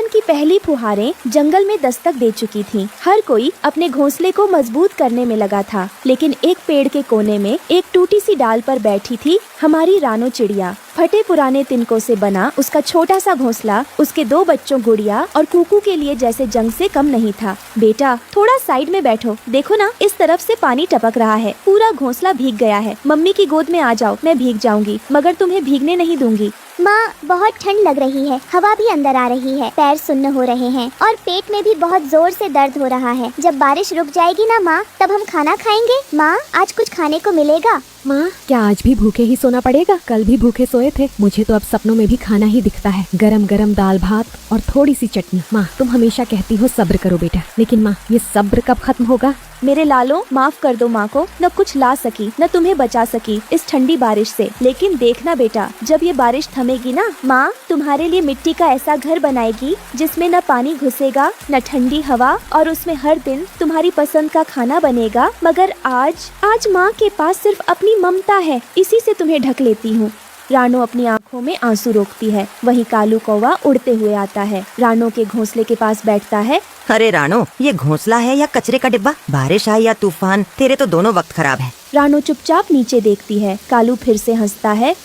सावन की पहली फुहारें जंगल में दस्तक दे चुकी थीं। हर कोई अपने घोंसले को मजबूत करने में लगा था, लेकिन एक पेड़ के कोने में एक टूटी सी डाल पर बैठी थी हमारी रानो चिड़िया। फटे पुराने तिनकों से बना उसका छोटा सा घोंसला उसके 2 बच्चों गुड़िया और कुकू के लिए जैसे जंग से कम नहीं था। बेटा, थोड़ा साइड में बैठो, देखो ना, इस तरफ से पानी टपक रहा है, पूरा घोंसला भीग गया है। मम्मी की गोद में आ जाओ, मैं भीग जाऊंगी, मगर तुम्हें भीगने नहीं दूंगी। माँ, बहुत ठंड लग रही है, हवा भी अंदर आ रही है, पैर सुन्न हो रहे हैं और पेट में भी बहुत जोर से दर्द हो रहा है। जब बारिश रुक जाएगी ना माँ, तब हम खाना खाएंगे। माँ, आज कुछ खाने को मिलेगा? माँ, क्या आज भी भूखे ही सोना पड़ेगा? कल भी भूखे सोए थे। मुझे तो अब सपनों में भी खाना ही दिखता है, गरम गरम दाल भात और थोड़ी सी चटनी। माँ, तुम हमेशा कहती हो सब्र करो बेटा, लेकिन माँ, ये सब्र कब खत्म होगा? मेरे लालो, माफ कर दो माँ को, न कुछ ला सकी न तुम्हें बचा सकी इस ठंडी बारिश से। लेकिन देखना बेटा, जब ये बारिश थमेगी ना, माँ तुम्हारे लिए मिट्टी का ऐसा घर बनाएगी जिसमें न पानी घुसेगा न ठंडी हवा, और उसमें हर दिन तुम्हारी पसंद का खाना बनेगा। मगर आज माँ के पास सिर्फ अपनी ममता है, इसी से तुम्हें ढक लेती हूँ। रानो अपनी आंखों में आंसू रोकती है। वहीं कालू कौवा उड़ते हुए आता है, रानो के घोंसले के पास बैठता है। अरे रानो, ये घोंसला है या कचरे का डिब्बा? बारिश आई या तूफान, तेरे तो दोनों वक्त खराब है। रानो चुपचाप नीचे देखती है। कालू फिर से हंसता है।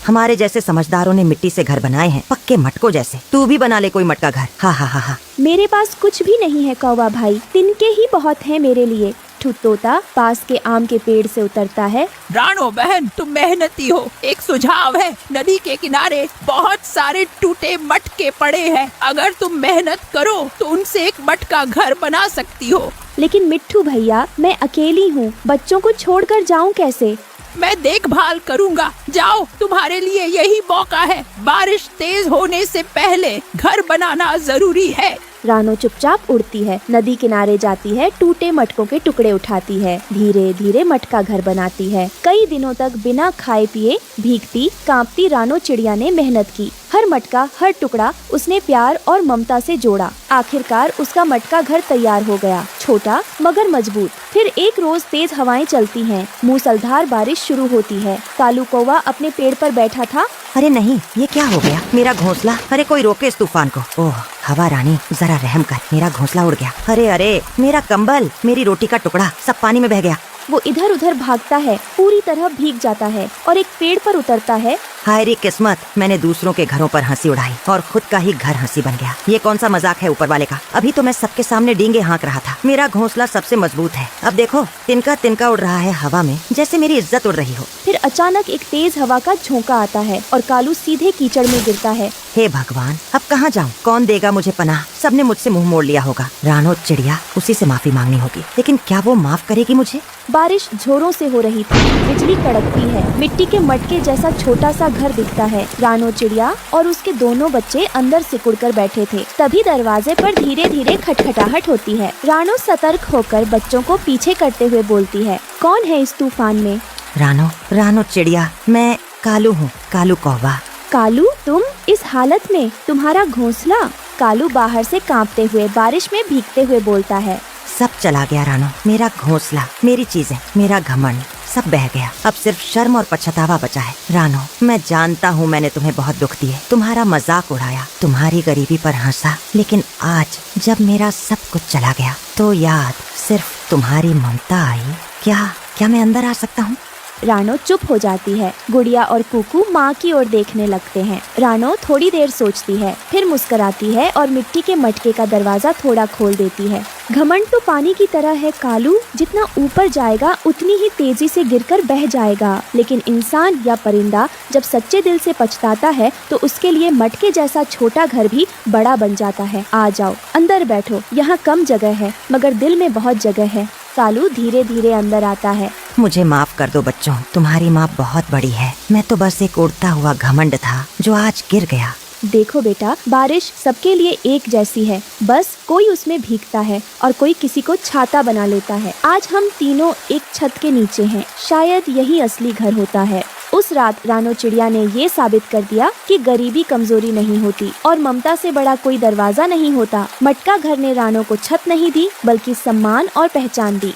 हमारे जैसे समझदारों ने मिट्टी से घर बनाए हैं, पक्के मटकों जैसे। तू भी बना ले कोई मटका घर। हा हा हा हा। मेरे पास कुछ भी नहीं है कौवा भाई, तिनके ही बहुत हैं मेरे लिए। ठुत तोता पास के आम के पेड़ से उतरता है। रानो बहन, तुम मेहनती हो, एक सुझाव है, नदी के किनारे बहुत सारे टूटे मटके पड़े हैं। अगर तुम मेहनत करो तो उनसे एक मटका घर बना सकती हो। लेकिन मिट्ठू भैया, मैं अकेली हूँ, बच्चों को छोड़कर जाऊँ कैसे? मैं देखभाल करूँगा, जाओ, तुम्हारे लिए यही मौका है। बारिश तेज होने से पहले घर बनाना जरूरी है। रानो चुपचाप उड़ती है, नदी किनारे जाती है, टूटे मटकों के टुकड़े उठाती है, धीरे धीरे मटका घर बनाती है। कई दिनों तक बिना खाए पिए भीगती कांपती रानो चिड़िया ने मेहनत की। हर मटका, हर टुकड़ा उसने प्यार और ममता से जोड़ा। आखिरकार उसका मटका घर तैयार हो गया, छोटा मगर मजबूत। फिर एक रोज तेज हवाएं चलती हैं, मूसलाधार बारिश शुरू होती है। कालू कौवा अपने पेड़ पर बैठा था। अरे नहीं, ये क्या हो गया? मेरा घोंसला! अरे कोई रोके इस तूफान को। ओह हवा रानी, जरा रहम कर, मेरा घोंसला उड़ गया। अरे अरे, मेरा कंबल, मेरी रोटी का टुकड़ा सब पानी में बह गया। वो इधर उधर भागता है, पूरी तरह भीग जाता है और एक पेड़ पर उतरता है। हाय रे किस्मत, मैंने दूसरों के घरों पर हंसी उड़ाई और खुद का ही घर हंसी बन गया। ये कौन सा मजाक है ऊपर वाले का? अभी तो मैं सबके सामने डींगे हाँक रहा था। मेरा घोंसला सबसे मजबूत है। अब देखो, तिनका तिनका उड़ रहा है हवा में, जैसे मेरी इज्जत उड़ रही हो। फिर अचानक एक तेज हवा का झोंका आता है और कालू सीधे कीचड़ में गिरता है। हे भगवान, अब कहाँ जाऊँ? कौन देगा मुझे पनाह? सबने मुझसे मुंह मोड़ लिया होगा। रानो चिड़िया, उसी से माफी मांगनी होगी, लेकिन क्या वो माफ करेगी मुझे? बारिश जोरों से हो रही थी, बिजली कड़कती है, मिट्टी के मटके जैसा छोटा सा घर दिखता है। रानो चिड़िया और उसके दोनों बच्चे अंदर सिकुड़कर बैठे थे। तभी दरवाजे पर धीरे धीरे खटखटाहट होती है। रानो सतर्क होकर बच्चों को पीछे करते हुए बोलती है, कौन है इस तूफान में? रानो चिड़िया, मैं कालू हूँ, कालू कौवा। कालू, तुम इस हालत में? तुम्हारा घोंसला? कालू बाहर से कांपते हुए बारिश में भीगते हुए बोलता है। सब चला गया रानो, मेरा घोंसला, मेरी चीजें, मेरा घमंड, सब बह गया। अब सिर्फ शर्म और पछतावा बचा है। रानो, मैं जानता हूँ मैंने तुम्हें बहुत दुख दिए, तुम्हारा मजाक उड़ाया, तुम्हारी गरीबी पर हंसा, लेकिन आज जब मेरा सब कुछ चला गया तो याद सिर्फ तुम्हारी ममता आई। क्या मैं अंदर आ सकता हूँ? रानो चुप हो जाती है। गुड़िया और कुकू माँ की ओर देखने लगते हैं। रानो थोड़ी देर सोचती है, फिर मुस्कुराती है और मिट्टी के मटके का दरवाजा थोड़ा खोल देती है। घमंड तो पानी की तरह है कालू, जितना ऊपर जाएगा उतनी ही तेजी से गिरकर बह जाएगा। लेकिन इंसान या परिंदा जब सच्चे दिल से पछताता है तो उसके लिए मटके जैसा छोटा घर भी बड़ा बन जाता है। आ जाओ, अंदर बैठो, यहाँ कम जगह है मगर दिल में बहुत जगह है। कालू धीरे धीरे अंदर आता है। मुझे माफ कर दो बच्चों, तुम्हारी माँ बहुत बड़ी है। मैं तो बस एक उड़ता हुआ घमंड था जो आज गिर गया। देखो बेटा, बारिश सबके लिए एक जैसी है, बस कोई उसमें भीगता है और कोई किसी को छाता बना लेता है। आज हम तीनों एक छत के नीचे हैं, शायद यही असली घर होता है। उस रात रानो चिड़िया ने ये साबित कर दिया कि गरीबी कमजोरी नहीं होती और ममता से बड़ा कोई दरवाजा नहीं होता। मटका घर ने रानो को छत नहीं दी, बल्कि सम्मान और पहचान दी।